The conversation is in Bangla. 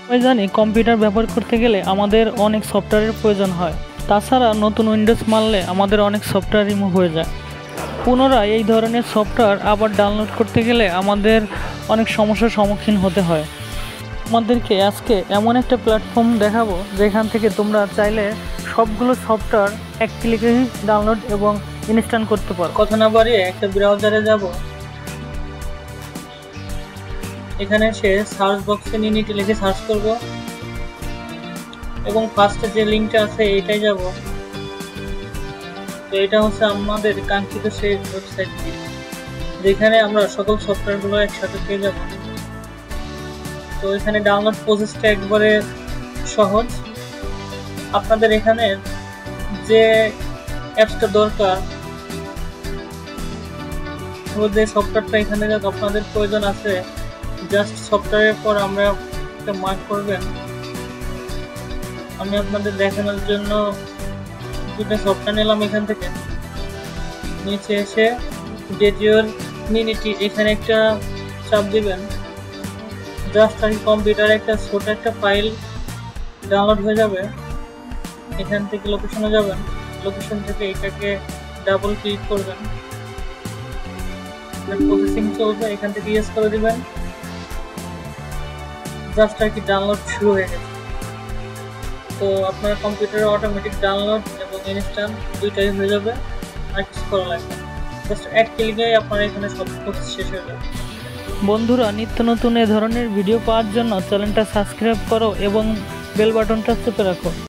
আমি জানি কম্পিউটার ব্যবহার করতে গেলে আমাদের অনেক সফটওয়্যারের প্রয়োজন হয়। তাছাড়া নতুন উইন্ডোজ মারলে আমাদের অনেক সফটওয়্যার রিমুভ হয়ে যায়। পুনরায় এই ধরনের সফটওয়্যার আবার ডাউনলোড করতে গেলে আমাদের অনেক সমস্যার সম্মুখীন হতে হয়। আমাদেরকে আজকে এমন একটা প্ল্যাটফর্ম দেখাবো যেখান থেকে তোমরা চাইলে সবগুলো সফটওয়্যার এক ক্লিকেই ডাউনলোড এবং ইনস্টল করতে পারো। কথা না বাড়িয়ে একটা ব্রাউজারে যাব। এখানে এসে সার্চ বক্সে নিনিটি লিখে সার্চ করব এবং ফার্স্টে যে লিঙ্কটা আছে এইটাই যাব। তো এটা হচ্ছে আমাদের কাঙ্ক্ষিত সেই ওয়েবসাইটটি যেখানে আমরা সকল সফটওয়্যারগুলো একসাথে পেয়ে যাব। তো এখানে ডাউনলোড প্রসেসটা একবারে সহজ। আপনাদের এখানে যে অ্যাপসটা দরকার, যে সফটওয়্যারটা এখানে আপনাদের প্রয়োজন আছে, জাস্ট সফটওয়্যারের পর আমরা একটা মার্ক করবেন। আমি আপনাদের দেখানোর জন্য দুটো সফটওয়্যার নিলাম। এখান থেকে নিচে এসে গেট ইউর মিনিটি এখানে একটা চাপ দিবেন। জাস্ট আর কম্পিউটারে একটা ছোট একটা ফাইল ডাউনলোড হয়ে যাবে। এখান থেকে লোকেশনে যাবেন, লোকেশন থেকে এটাকে ডাবল ক্লিক করবেন, প্রসেসিং চলবে, এখান থেকে ইয়েস করে দিবেন। জাস্ট আর কি ডাউনলোড শুরু হয়ে গেছে। তো আপনার কম্পিউটারে অটোমেটিক ডাউনলোড এবং ইনস্টল দুইটাই হয়ে যাবে, আর কিছু করা লাগবে। জাস্ট এক ক্লিকে আপনার এখানে সব প্রসেস শেষ হয়ে যাবে। বন্ধুরা, নিত্য নতুন এ ধরনের ভিডিও পাওয়ার জন্য চ্যানেলটা সাবস্ক্রাইব করো এবং বেল বাটনটা চেপে রাখো।